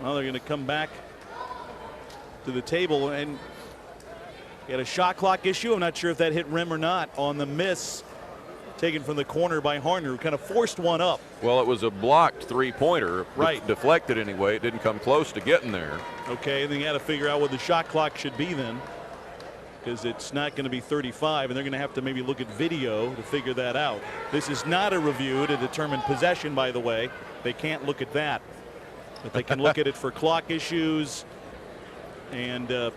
Well, they're going to come back to the table, and he had a shot clock issue. I'm not sure if that hit rim or not on the miss taken from the corner by Harner, who kind of forced one up. Well, it was a blocked three-pointer. Right. Deflected anyway. It didn't come close to getting there. Okay, then you got to figure out what the shot clock should be then, because it's not going to be 35, and they're going to have to maybe look at video to figure that out. This is not a review to determine possession, by the way. They can't look at that. But they can look at it for clock issues and a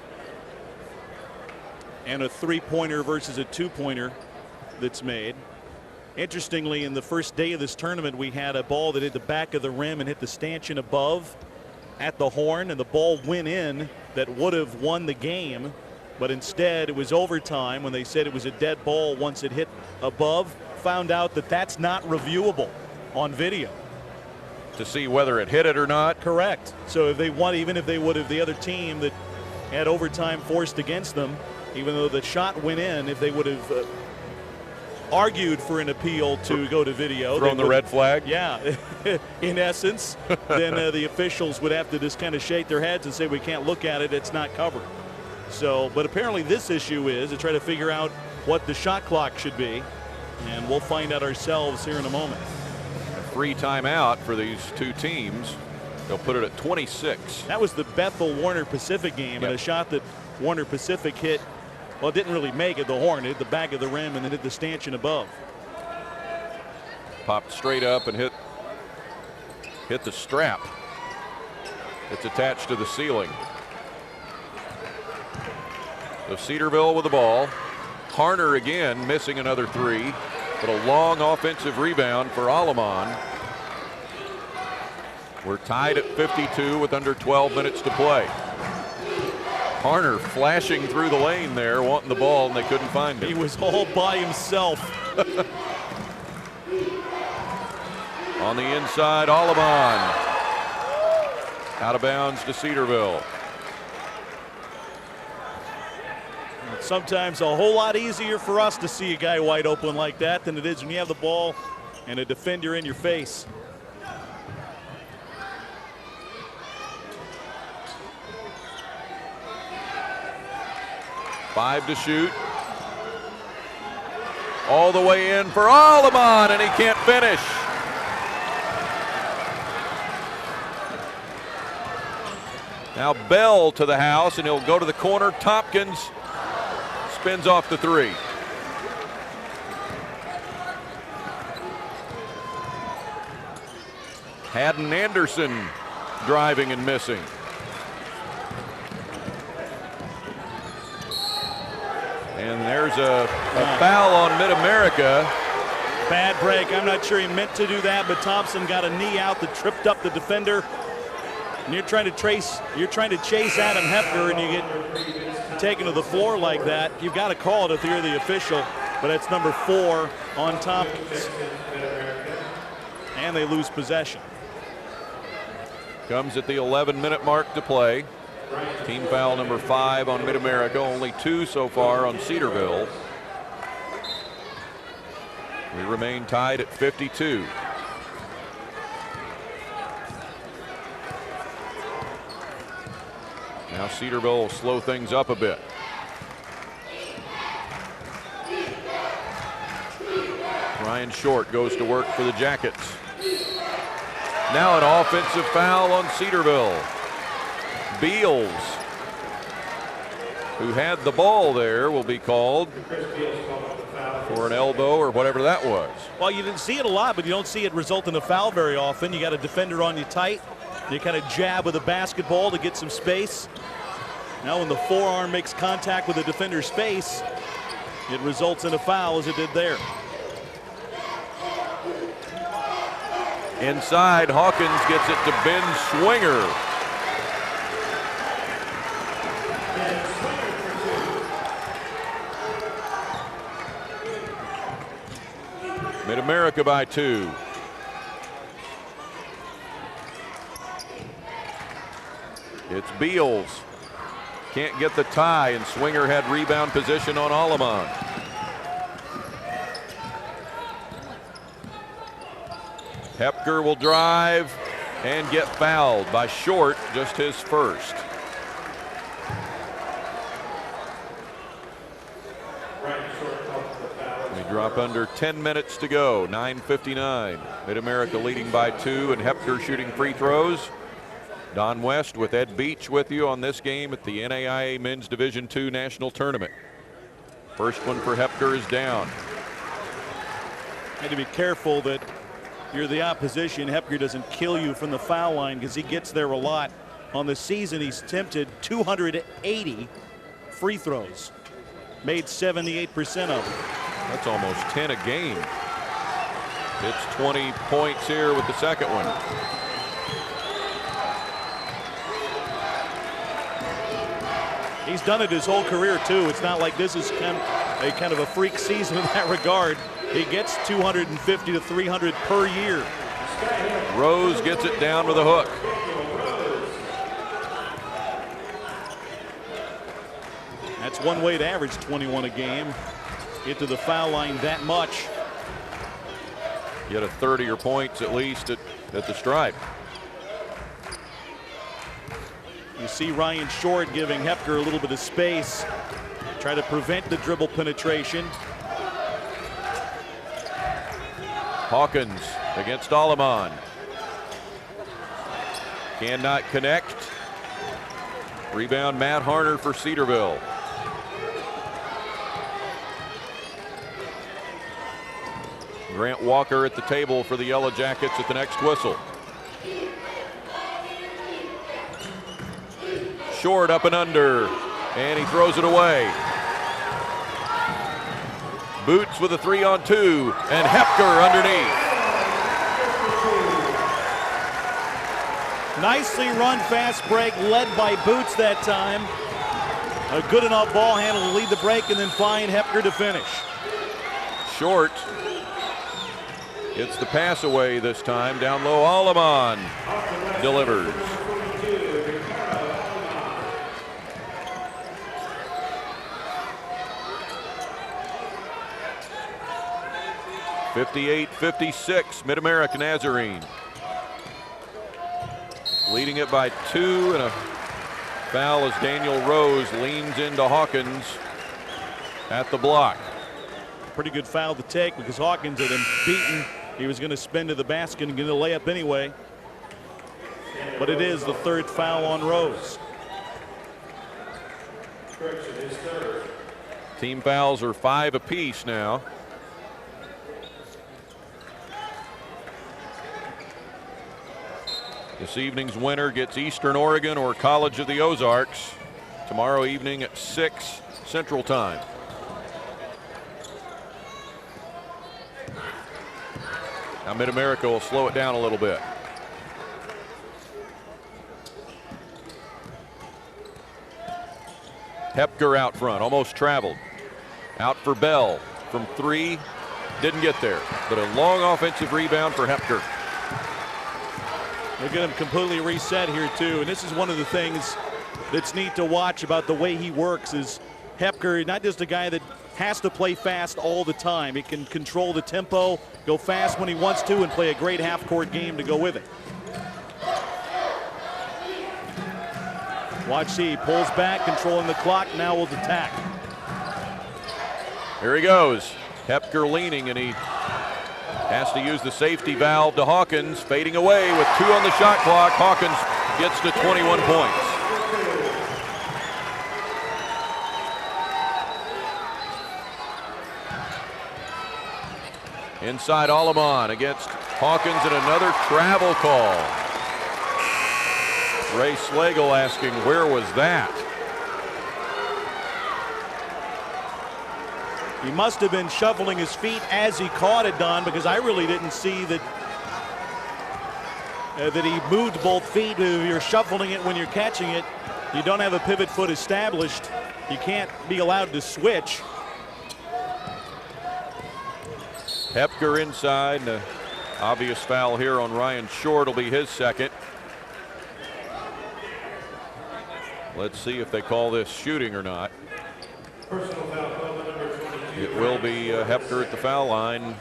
three-pointer versus a two-pointer that's made. Interestingly, in the first day of this tournament, we had a ball that hit the back of the rim and hit the stanchion above at the horn, and the ball went in that would have won the game. But instead, it was overtime when they said it was a dead ball once it hit above. Found out that that's not reviewable on video. To see whether it hit it or not? Correct. So if they won, even if they would have, the other team that had overtime forced against them, even though the shot went in, if they would have argued for an appeal to go to video. Thrown the red flag? Yeah, in essence, then the officials would have to just kind of shake their heads and say, we can't look at it, it's not covered. So, but apparently this issue is to try to figure out what the shot clock should be, and we'll find out ourselves here in a moment. A free timeout for these two teams. They'll put it at 26. That was the Bethel Warner Pacific game, and a shot that Warner Pacific hit, well, it didn't really make it the horn. It hit the back of the rim and then hit the stanchion above. Popped straight up and hit the strap. It's attached to the ceiling. So Cedarville with the ball. Harner again missing another three, but a long offensive rebound for Aleman. We're tied at 52 with under 12 minutes to play. Harner flashing through the lane there, wanting the ball, and they couldn't find him. He was all by himself. On the inside, Aleman. Out of bounds to Cedarville. Sometimes a whole lot easier for us to see a guy wide open like that than it is when you have the ball and a defender in your face. Five to shoot. All the way in for Aleman, and he can't finish. Now Bell to the house, and he'll go to the corner. Tompkins spins off the three. Haddon Anderson driving and missing. And there's a foul on Mid-America. Bad break. I'm not sure he meant to do that, but Thompson got a knee out that tripped up the defender. And you're trying to chase Adam Hefner, and you get taken to the floor like that. You've got to call it if you're the official, but that's number 4 on Tompkins. And they lose possession. Comes at the 11-minute mark to play. Team foul number 5 on Mid-America, only 2 so far on Cedarville. We remain tied at 52. Now Cedarville will slow things up a bit. Ryan Short goes to work for the Jackets. Now an offensive foul on Cedarville. Beals, who had the ball there, will be called for an elbow or whatever that was. Well, you didn't see it a lot, but you don't see it result in a foul very often. You got a defender on you tight. You kind of jab with a basketball to get some space. Now when the forearm makes contact with the defender's face, it results in a foul as it did there. Inside, Hawkins gets it to Ben Swinger. Mid-America by 2. It's Beals. Can't get the tie, and Swinger had rebound position on Aleman. Hepker will drive, and get fouled by Short, just his first. We drop under 10 minutes to go, 9:59. Mid-America leading by 2 and Hepker shooting free throws. Don West with Ed Beach with you on this game at the NAIA Men's Division II National Tournament. First one for Hepker is down. Had to be careful that you're the opposition. Hepker doesn't kill you from the foul line because he gets there a lot. On the season, he's attempted 280 free throws, made 78% of them. That's almost 10 a game. It's 20 points here with the second one. He's done it his whole career too. It's not like this is kind of a freak season in that regard. He gets 250 to 300 per year. Rose gets it down with a hook. That's one way to average 21 a game. Get to the foul line that much. Get a 30 or points at least at the stripe. You see Ryan Short giving Hepker a little bit of space. Try to prevent the dribble penetration. Hawkins against Aleman. Cannot connect. Rebound Matt Harner for Cedarville. Grant Walker at the table for the Yellow Jackets at the next whistle. Short up and under, and he throws it away. Boots with a 3-on-2, and Hepker underneath. Nicely run fast break led by Boots that time. A good enough ball handle to lead the break and then find Hepker to finish. Short gets the pass away this time. Down low, Aleman delivers. (58-56) Mid-America Nazarene. Leading it by 2 and a foul as Daniel Rose leans into Hawkins at the block. Pretty good foul to take because Hawkins had him beaten. He was going to spin to the basket and get a layup anyway. But it is the third foul on Rose. Team fouls are 5 apiece now. This evening's winner gets Eastern Oregon or College of the Ozarks tomorrow evening at 6 Central Time. Now Mid-America will slow it down a little bit. Hepker out front, almost traveled. Out for Bell from 3, didn't get there, but a long offensive rebound for Hepker. They'll get him completely reset here too, and this is one of the things that's neat to watch about the way he works is Hepker, not just a guy that has to play fast all the time. He can control the tempo, go fast when he wants to, and play a great half-court game to go with it. Watch, see, he pulls back, controlling the clock, now will attack. Here he goes. Hepker leaning, and he has to use the safety valve to Hawkins, fading away with 2 on the shot clock. Hawkins gets to 21 points. Inside Aleman against Hawkins, and another travel call. Ray Slagle asking, where was that? He must have been shuffling his feet as he caught it, Don, because I really didn't see that that he moved both feet. If you're shuffling it when you're catching it, you don't have a pivot foot established. You can't be allowed to switch. Hepker inside, and an obvious foul here on Ryan Short will be his second. Let's see if they call this shooting or not. It will be Hepker at the foul line,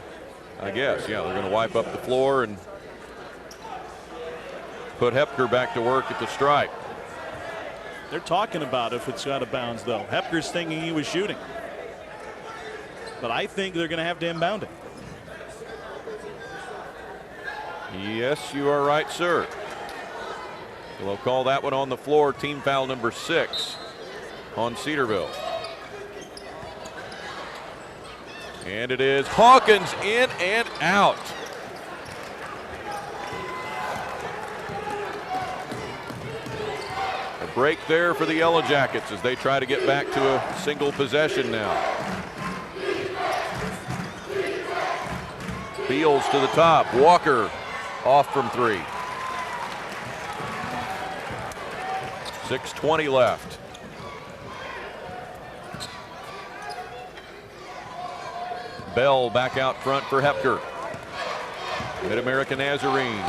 I guess. Yeah, they're going to wipe up the floor, and put Hepker back to work at the stripe. They're talking about if it's out of bounds, though. Hepker's thinking he was shooting. But I think they're going to have to inbound it. Yes, you are right, sir. They'll call that one on the floor. Team foul number 6 on Cedarville. And it is Hawkins in and out. A break there for the Yellow Jackets as they try to get back to a single possession now. Beals to the top. Walker off from 3. 6:20 left. Bell back out front for Hepker. Mid-America Nazarene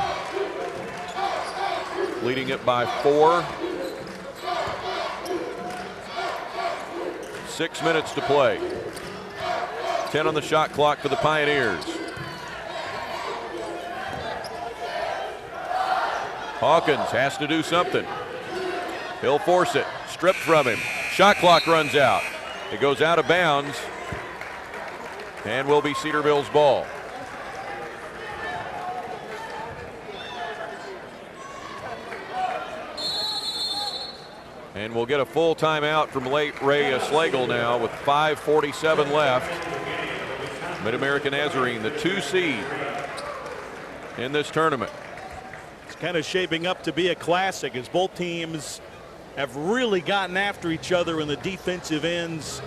leading it by 4. 6 minutes to play. 10 on the shot clock for the Pioneers. Hawkins has to do something. He'll force it. Stripped from him. Shot clock runs out. It goes out of bounds and will be Cedarville's ball. And we'll get a full timeout from late Ray Slagle now with 5:47 left. Mid-America Nazarene, the 2 seed in this tournament. It's kind of shaping up to be a classic as both teams have really gotten after each other in the defensive ends,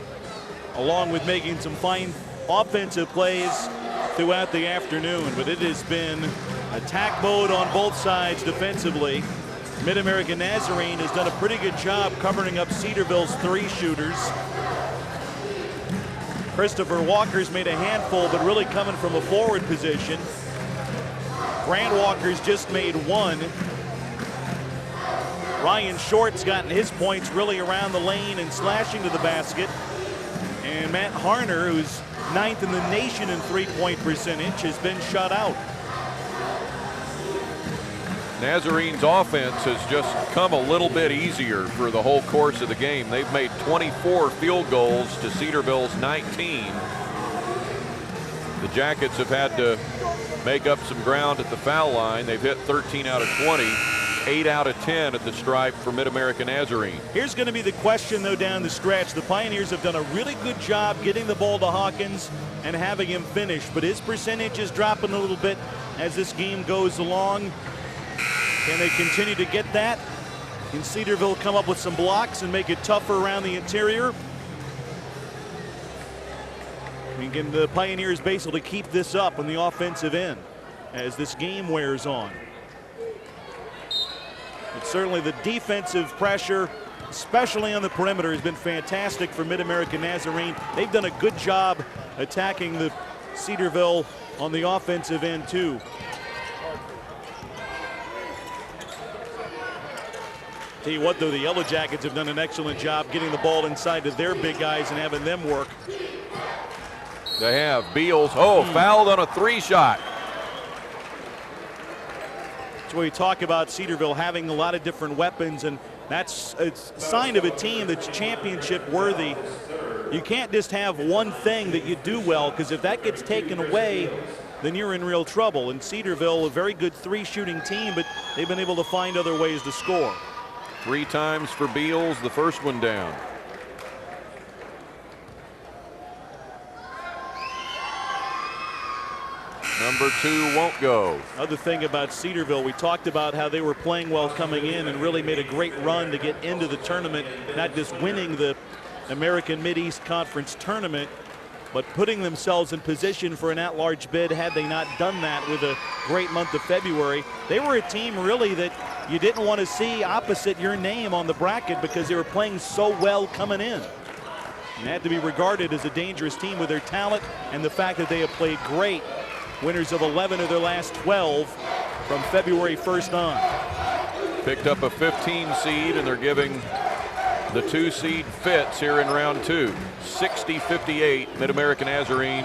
along with making some fine offensive plays throughout the afternoon. But it has been attack mode on both sides defensively. Mid-America Nazarene has done a pretty good job covering up Cedarville's 3 shooters. Christopher Walker's made a handful, but really coming from a forward position. Grant Walker's just made 1. Ryan Short's gotten his points really around the lane and slashing to the basket. And Matt Harner, who's 9th in the nation in 3-point percentage, has been shut out. Nazarene's offense has just come a little bit easier for the whole course of the game. They've made 24 field goals to Cedarville's 19. The Jackets have had to make up some ground at the foul line. They've hit 13 out of 20, 8 out of 10 at the stripe for Mid-America Nazarene. Here's going to be the question, though, down the stretch. The Pioneers have done a really good job getting the ball to Hawkins and having him finish, but his percentage is dropping a little bit as this game goes along. Can they continue to get that? Can Cedarville come up with some blocks and make it tougher around the interior? And can the Pioneers basically keep this up on the offensive end as this game wears on? But certainly the defensive pressure, especially on the perimeter, has been fantastic for Mid-America Nazarene. They've done a good job attacking the Cedarville on the offensive end too. Tell you what, though, the Yellow Jackets have done an excellent job getting the ball inside to their big guys and having them work. They have. Beals, fouled on a 3-shot. That's where you talk about Cedarville having a lot of different weapons, and that's a sign of a team that's championship worthy. You can't just have one thing that you do well, because if that gets taken away, then you're in real trouble. And Cedarville, a very good 3-shooting team, but they've been able to find other ways to score. 3 times for Beals, the first one down. Number 2 won't go. Other thing about Cedarville, we talked about how they were playing well coming in and really made a great run to get into the tournament, not just winning the American Mid-East Conference tournament, but putting themselves in position for an at-large bid had they not done that with a great month of February. They were a team really that you didn't want to see opposite your name on the bracket because they were playing so well coming in. And had to be regarded as a dangerous team with their talent and the fact that they have played great. Winners of 11 of their last 12 from February 1st on. Picked up a 15 seed, and they're giving the 2 seed fits here in round 2. 60-58 Mid-America Nazarene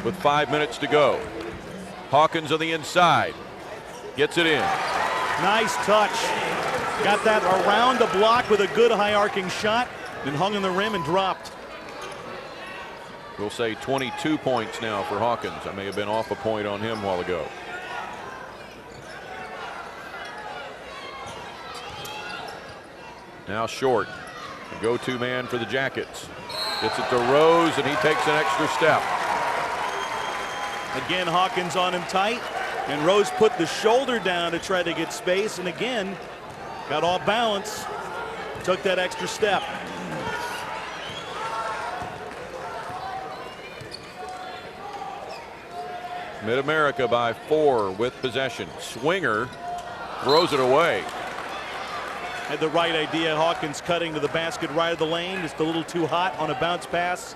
with 5 minutes to go. Hawkins on the inside. Gets it in. Nice touch. Got that around the block with a good high arcing shot, then hung in the rim and dropped. We'll say 22 points now for Hawkins. I may have been off a point on him a while ago. Now Short, the go-to man for the Jackets. Gets it to Rose, and he takes an extra step. Again, Hawkins on him tight, and Rose put the shoulder down to try to get space, and again, got off balance, took that extra step. Mid-America by 4 with possession. Swinger throws it away. Had the right idea. Hawkins cutting to the basket right of the lane, just a little too hot on a bounce pass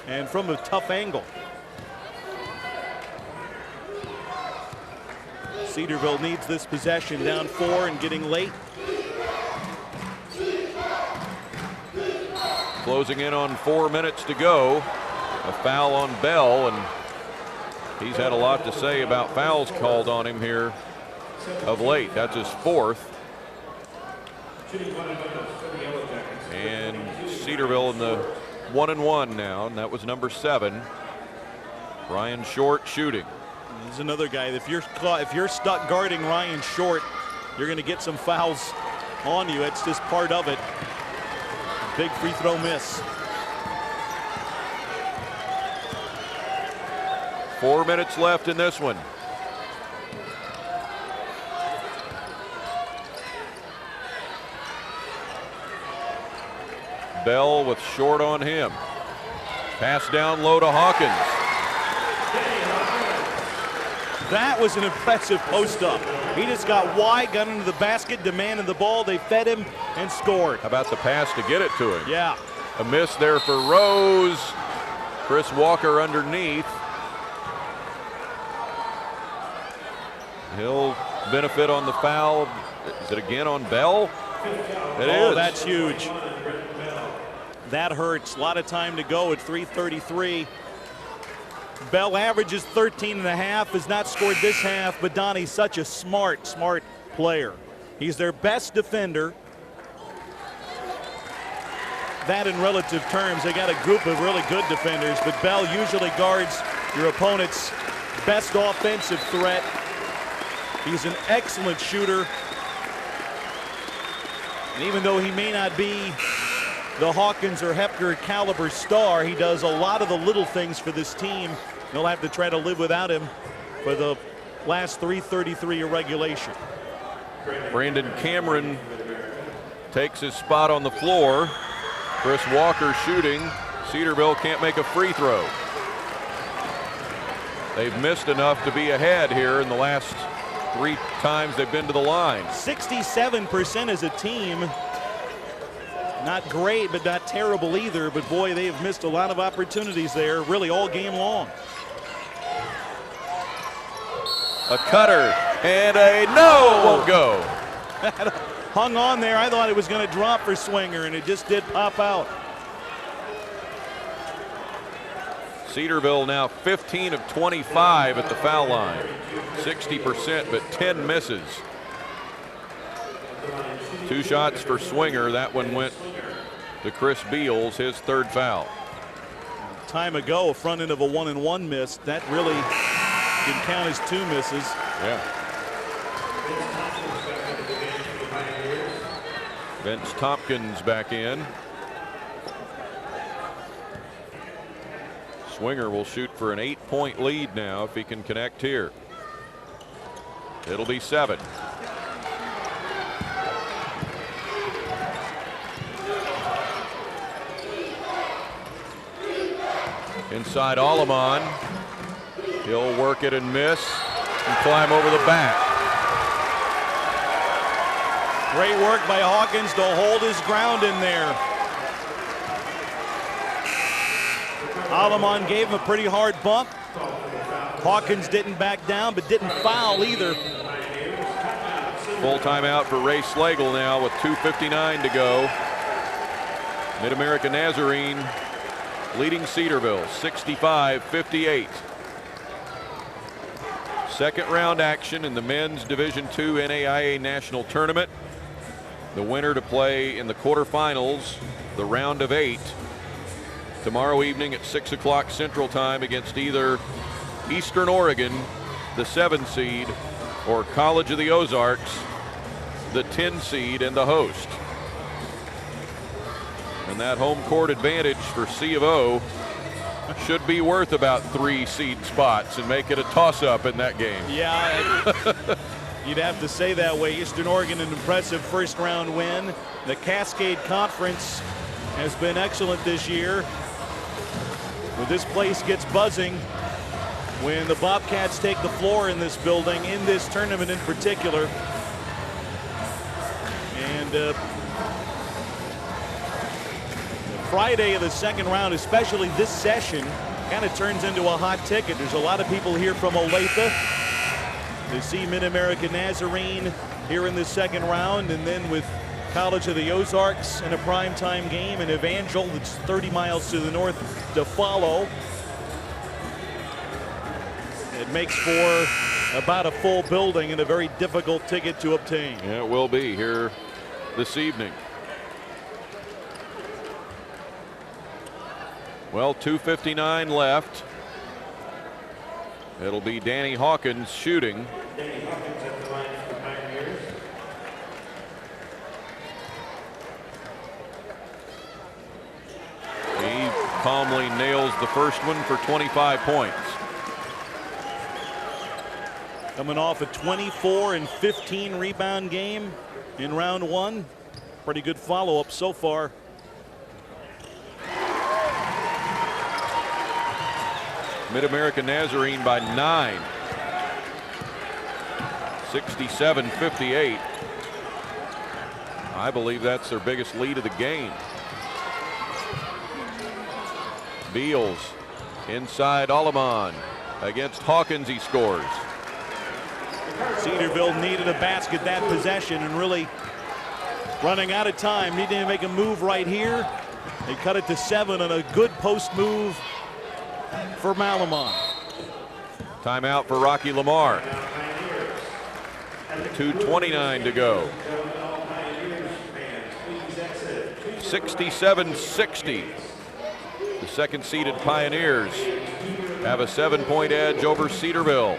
and from a tough angle. Cedarville needs this possession, down 4 and getting late. Closing in on 4 minutes to go. A foul on Bell, and he's had a lot to say about fouls called on him here of late. That's his 4th. And Cedarville in the 1-and-1 now, and that was number 7. Ryan Short shooting. There's another guy. If you're stuck guarding Ryan Short, you're going to get some fouls on you. It's just part of it. Big free throw miss. 4 minutes left in this one. Bell with Short on him. Pass down low to Hawkins. That was an impressive post up. He just got wide, got into the basket, demanded the ball. They fed him and scored. How about the pass to get it to him? Yeah. A miss there for Rose. Chris Walker underneath. He'll benefit on the foul. Is it again on Bell? It is. That's huge. That hurts. A lot of time to go at 3:33. Bell averages 13.5, has not scored this half, but Donnie's such a smart player. He's their best defender. That in relative terms, they got a group of really good defenders, but Bell usually guards your opponent's best offensive threat. He's an excellent shooter. And even though he may not be the Hawkins or Hepker caliber star, he does a lot of the little things for this team. They'll have to try to live without him for the last 3:33 of regulation. Brandon Cameron takes his spot on the floor. Chris Walker shooting. Cedarville can't make a free throw. They've missed enough to be ahead here in the last 3 times they've been to the line. 67% as a team. Not great, but not terrible either. But boy, they have missed a lot of opportunities there, really all game long. A cutter and a no, won't go. Hung on there. I thought it was going to drop for Swinger, and it just did pop out. Cedarville now 15 of 25 at the foul line. 60%, but 10 misses. 2 shots for Swinger. That one went to Chris Beals, his 3rd foul. Time ago, a front end of a 1-and-1 miss. That really can count as 2 misses. Yeah. Vince Tompkins back in. Swinger will shoot for an 8-point lead now if he can connect here. It'll be 7. Inside Aleman. He'll work it and miss and climb over the back. Great work by Hawkins to hold his ground in there. Aleman gave him a pretty hard bump. Hawkins didn't back down, but didn't foul either. Full timeout for Ray Slagle now with 2:59 to go. Mid-America Nazarene leading Cedarville 65-58. Second round action in the men's Division II NAIA National Tournament. The winner to play in the quarterfinals, the round of 8, tomorrow evening at 6 o'clock Central Time against either Eastern Oregon, the 7 seed, or College of the Ozarks, the 10 seed and the host. And that home court advantage for C of O should be worth about 3 seed spots and make it a toss-up in that game. Yeah, you'd have to say that way. Eastern Oregon, an impressive first round win. The Cascade Conference has been excellent this year. Well, this place gets buzzing when the Bobcats take the floor in this building, in this tournament in particular. And Friday of the second round, especially this session, kind of turns into a hot ticket. There's a lot of people here from Olathe to see Mid-America Nazarene here in the second round, and then with College of the Ozarks in a primetime game, and Evangel, that's 30 miles to the north, to follow. It makes for about a full building and a very difficult ticket to obtain. Yeah, it will be here this evening. Well, 2:59 left. It'll be Danny Hawkins shooting. He calmly nails the first one for 25 points. Coming off a 24 and 15 rebound game in round 1. Pretty good follow-up so far. Mid-America Nazarene by 9. 67-58. I believe that's their biggest lead of the game. Beals inside Aleman. Against Hawkins, he scores. Cedarville needed a basket that possession and really running out of time. Needing to make a move right here. They cut it to 7 on a good post move for Malamon. Timeout for Rocky Lamar. 2:29 to go. 67-60. The second seeded Pioneers have a 7-point edge over Cedarville.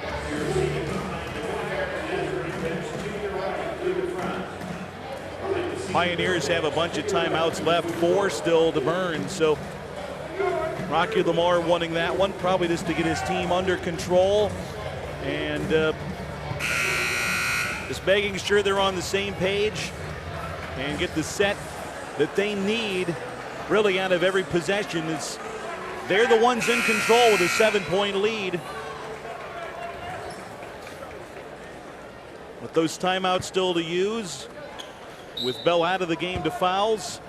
Pioneers have a bunch of timeouts left, 4 still to burn. So Rocky Lamar wanting that one, probably just to get his team under control and just making sure they're on the same page and get the set that they need really out of every possession. They're the ones in control with a 7-point lead. With those timeouts still to use, with Bell out of the game to fouls,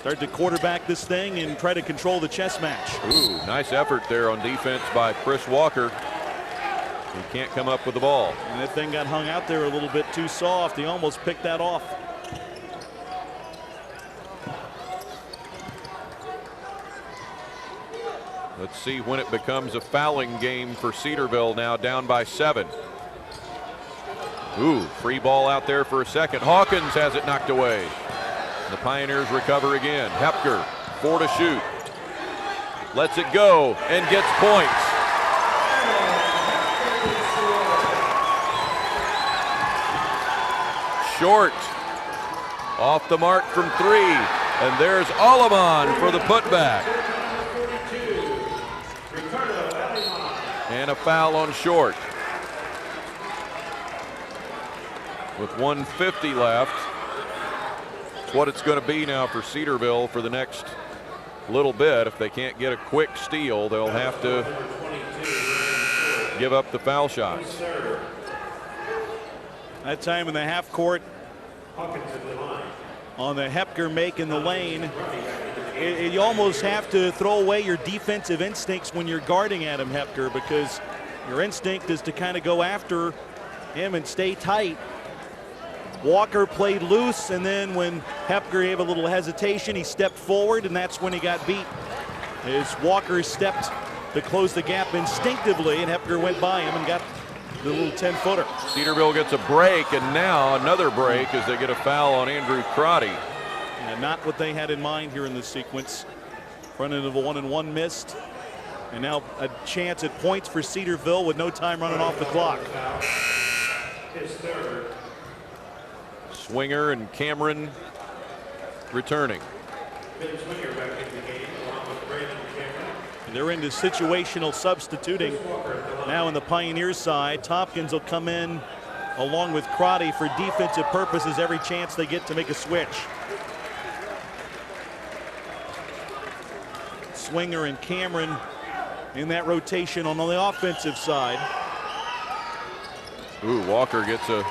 start to quarterback this thing and try to control the chess match. Ooh, nice effort there on defense by Chris Walker. He can't come up with the ball. And that thing got hung out there a little bit too soft. He almost picked that off. Let's see when it becomes a fouling game for Cedarville, now down by 7. Ooh, free ball out there for a second. Hawkins has it knocked away. The Pioneers recover again. Hepker, 4 to shoot. Lets it go and gets points. Short. Off the mark from 3. And there's Aleman for the putback. And a foul on Short. With 1:50 left, it's what it's going to be now for Cedarville for the next little bit. If they can't get a quick steal, they'll have to give up the foul shots. That time in the half court on the Hepker make in the lane, you almost have to throw away your defensive instincts when you're guarding Adam Hepker, because your instinct is to kind of go after him and stay tight. Walker played loose, and then when Hepker gave a little hesitation, he stepped forward, and that's when he got beat. As Walker stepped to close the gap instinctively, and Hepker went by him and got the little 10-footer. Cedarville gets a break, and now another break as they get a foul on Andrew Crotty. And not what they had in mind here in this sequence. Front end of a 1-and-1 missed. And now a chance at points for Cedarville with no time running off the clock. Swinger and Cameron returning. And they're into situational substituting now in the Pioneers side. Tompkins will come in along with Crotty for defensive purposes every chance they get to make a switch. Swinger and Cameron in that rotation on the offensive side. Ooh, Walker gets a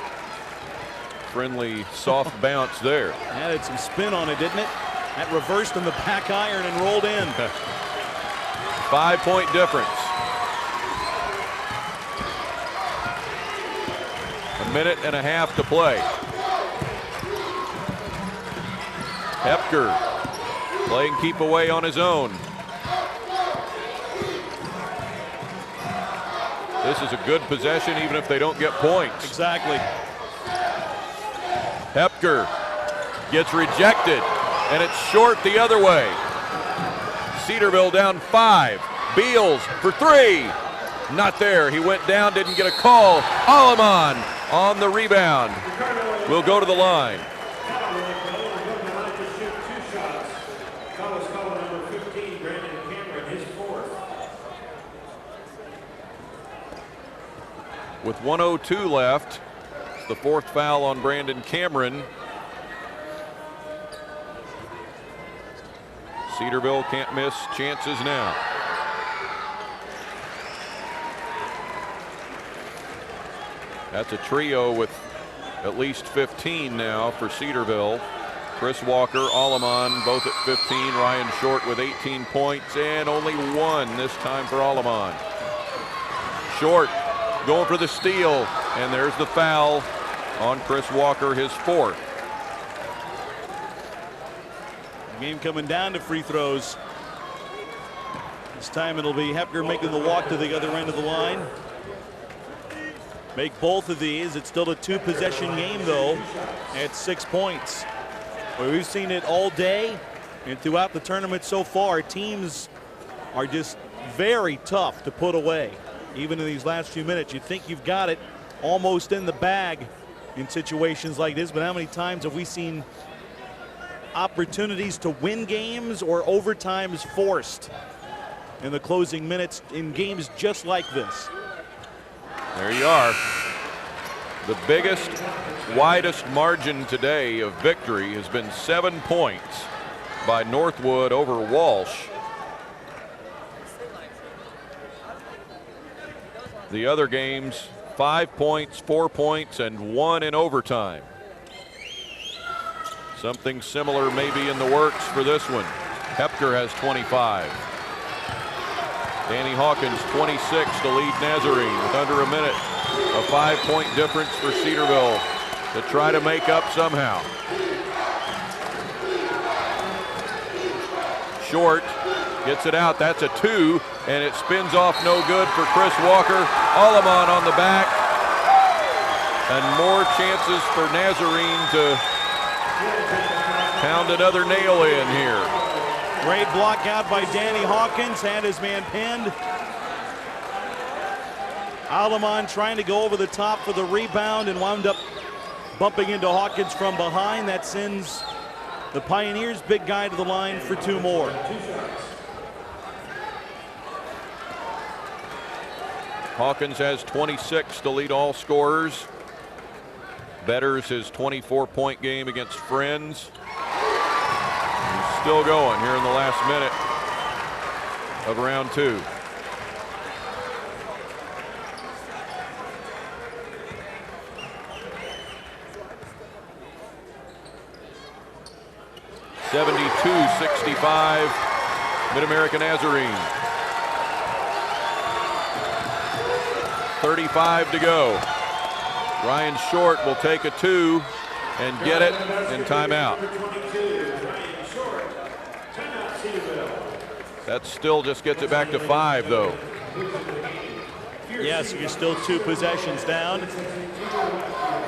friendly soft bounce there. Added some spin on it, didn't it? That reversed in the back iron and rolled in. 5-point difference. A minute and a half to play. Hepker playing keep away on his own. This is a good possession even if they don't get points. Exactly. Hepker gets rejected, and it's short the other way. Cedarville down 5. Beals for 3. Not there. He went down, didn't get a call. Aleman on the rebound. Will go to the line. With 1:02 left, it's the 4th foul on Brandon Cameron. Cedarville can't miss chances now. That's a trio with at least 15 now for Cedarville. Chris Walker, Aleman, both at 15. Ryan Short with 18 points, and only 1 this time for Aleman. Short going for the steal, and there's the foul on Chris Walker, his 4th. The game coming down to free throws. This time it'll be Hepker making the walk to the other end of the line. Make both of these. It's still a 2-possession game, though, at 6 points. Well, we've seen it all day and throughout the tournament so far. Teams are just very tough to put away. Even in these last few minutes, you think you've got it almost in the bag in situations like this, but how many times have we seen opportunities to win games or overtimes forced in the closing minutes in games just like this? There you are. The biggest, widest margin today of victory has been 7 points by Northwood over Walsh. The other games, 5 points, 4 points, and 1 in overtime. Something similar may be in the works for this one. Hepker has 25. Danny Hawkins 26 to lead Nazarene with under a minute. A 5-point difference for Cedarville to try to make up somehow. Short gets it out. That's a 2, and it spins off no good for Chris Walker. Aleman on the back, and more chances for Nazarene to pound another nail in here. Great block out by Danny Hawkins, had his man pinned. Aleman trying to go over the top for the rebound and wound up bumping into Hawkins from behind. That sends the Pioneers' big guy to the line for 2 more. Hawkins has 26 to lead all scorers. Betters his 24-point game against Friends. He's still going here in the last minute of round 2. (72-65) Mid-America Nazarene. 35 to go. Ryan Short will take a 2 and get it in timeout. That still just gets it back to 5, though. Yeah, so you're still 2 possessions down.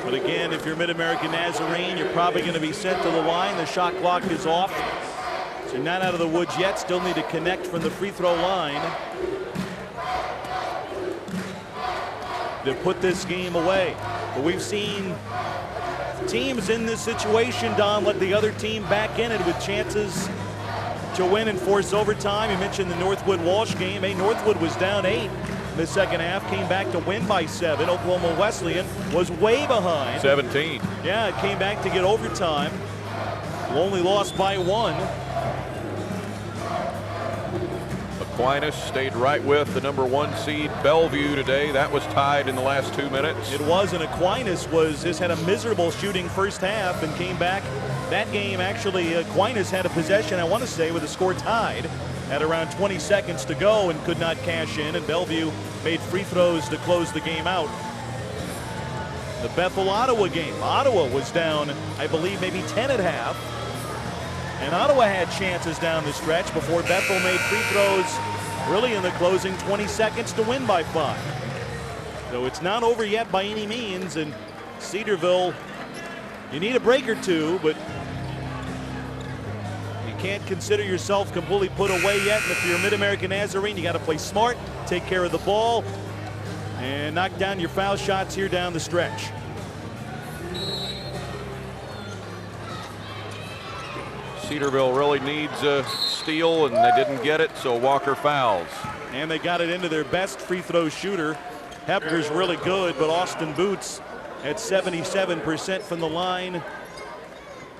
But again, if you're Mid-American Nazarene, you're probably going to be sent to the line. The shot clock is off. So you're not out of the woods yet. Still need to connect from the free throw line to put this game away. But we've seen teams in this situation, Don, let the other team back in it with chances to win and force overtime. You mentioned the Northwood-Walsh game. Hey, Northwood was down 8 in the second half, came back to win by 7. Oklahoma Wesleyan was way behind. 17. Yeah, it came back to get overtime. Only lost by 1. Aquinas stayed right with the #1 seed Bellevue today. That was tied in the last 2 minutes. It was, and Aquinas just had a miserable shooting first half and came back. That game, actually, Aquinas had a possession, I want to say, with the score tied at around 20 seconds to go and could not cash in, and Bellevue made free throws to close the game out. The Bethel-Ottawa game. Ottawa was down, I believe, maybe 10 at half. And Ottawa had chances down the stretch before Bethel made free throws really in the closing 20 seconds to win by 5. So it's not over yet by any means, and Cedarville, you need a break or two, but you can't consider yourself completely put away yet. And if you're a Mid-American Nazarene, you got to play smart, take care of the ball, and knock down your foul shots here down the stretch. Cedarville really needs a steal, and they didn't get it, so Walker fouls. And they got it into their best free throw shooter. Hepker's really good, but Austin Boots at 77% from the line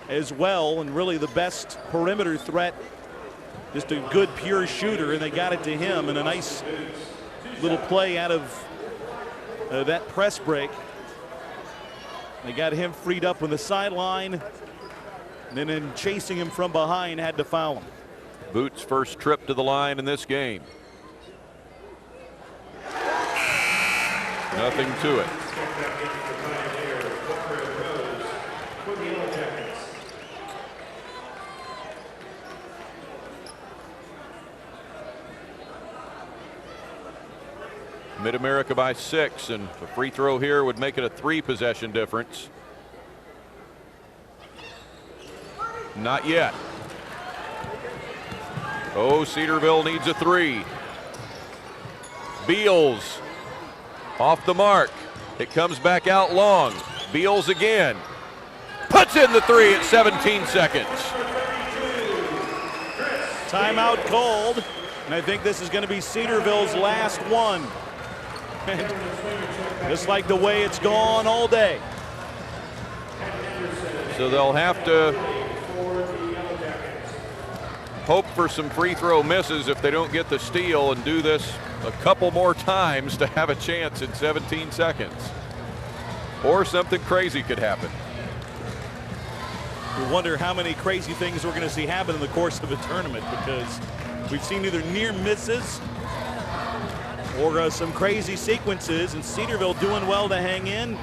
as well, and really the best perimeter threat. Just a good pure shooter, and they got it to him, and a nice little play out of that press break. They got him freed up on the sideline, and then in chasing him from behind had to foul him. Boots' first trip to the line in this game. Nothing to it. Mid-America by 6, and a free throw here would make it a 3-possession difference. Not yet. Oh, Cedarville needs a 3. Beals off the mark. It comes back out long. Beals again. Puts in the 3 at 17 seconds. Timeout called, and I think this is going to be Cedarville's last one. And just like the way it's gone all day. So they'll have to hope for some free throw misses if they don't get the steal, and do this a couple more times to have a chance in 17 seconds. Or something crazy could happen. We wonder how many crazy things we're going to see happen in the course of a tournament, because we've seen either near misses or some crazy sequences, and Cedarville doing well to hang in,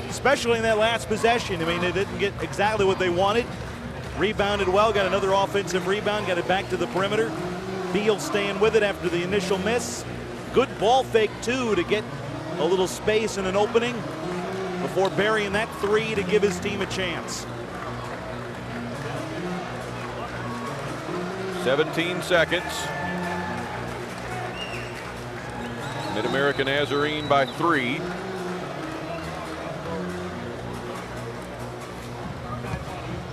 especially in that last possession. I mean, they didn't get exactly what they wanted. Rebounded well, got another offensive rebound, got it back to the perimeter. Beal staying with it after the initial miss. Good ball fake, too, to get a little space and an opening before burying that 3 to give his team a chance. 17 seconds. Mid-America Nazarene by 3.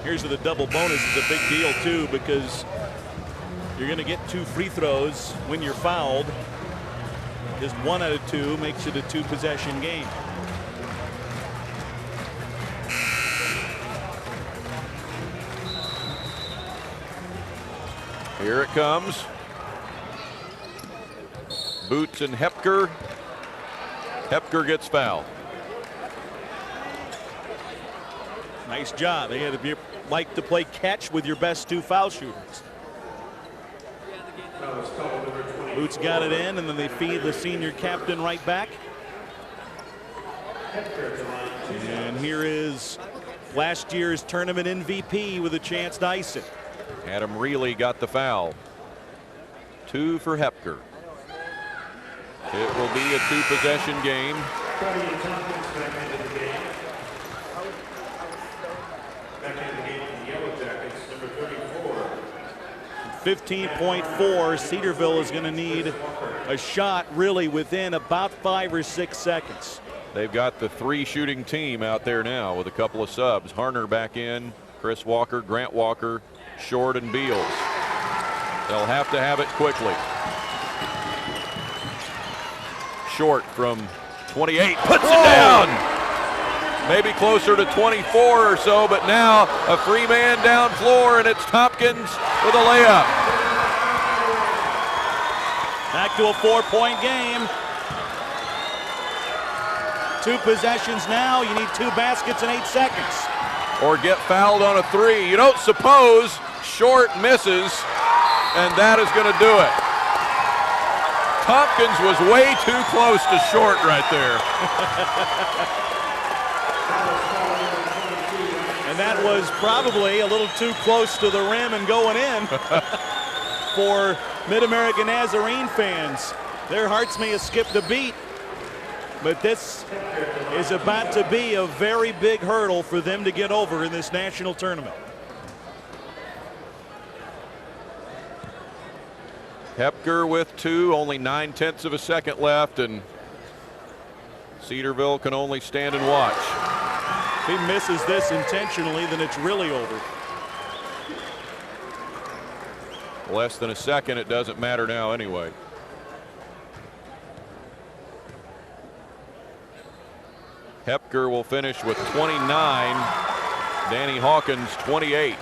Here's the double bonus is a big deal, too, because you're going to get 2 free throws when you're fouled. Just 1 out of 2 makes it a 2-possession game. Here it comes. Boots and Hepker. Hepker gets fouled. Nice job. They had to like to play catch with your best 2 foul shooters. Boots got it in, and then they feed the senior captain right back. And here is last year's tournament MVP with a chance to ice it. Adam Reilly got the foul. 2 for Hepker. It will be a 2-possession game. 15.4. Cedarville is going to need a shot really within about 5 or 6 seconds. They've got the 3 shooting team out there now with a couple of subs. Harner back in, Chris Walker, Grant Walker, Short, and Beals. They'll have to have it quickly. Short from 28 puts it down. Maybe closer to 24 or so, but now a free man down floor, and it's Tompkins with a layup. Back to a 4-point game. 2 possessions now. You need 2 baskets in 8 seconds. Or get fouled on a 3. You don't suppose Short misses, and that is going to do it. Tompkins was way too close to Short right there. And that was probably a little too close to the rim and going in for Mid-America Nazarene fans. Their hearts may have skipped a beat, but this is about to be a very big hurdle for them to get over in this national tournament. Hepker with 2, only 9/10 of a second left, and Cedarville can only stand and watch. If he misses this intentionally, then it's really over. Less than a second, it doesn't matter now anyway. Hepker will finish with 29. Danny Hawkins 28.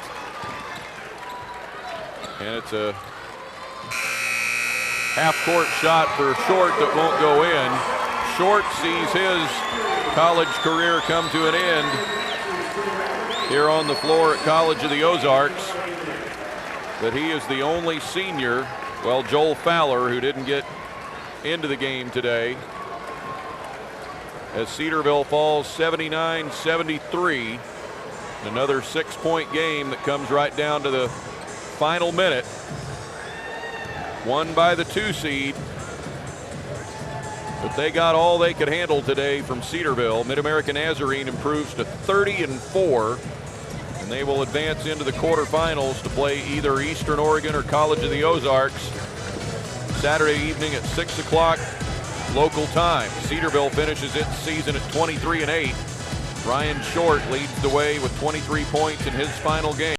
And it's a half-court shot for Short that won't go in. Short sees his college career come to an end here on the floor at College of the Ozarks. But he is the only senior, well, Joel Fowler, who didn't get into the game today, as Cedarville falls 79-73. Another 6-point game that comes right down to the final minute. Won by the 2 seed. But they got all they could handle today from Cedarville. Mid-America Nazarene improves to 30-4. And they will advance into the quarterfinals to play either Eastern Oregon or College of the Ozarks Saturday evening at 6 o'clock local time. Cedarville finishes its season at 23-8. Ryan Short leads the way with 23 points in his final game.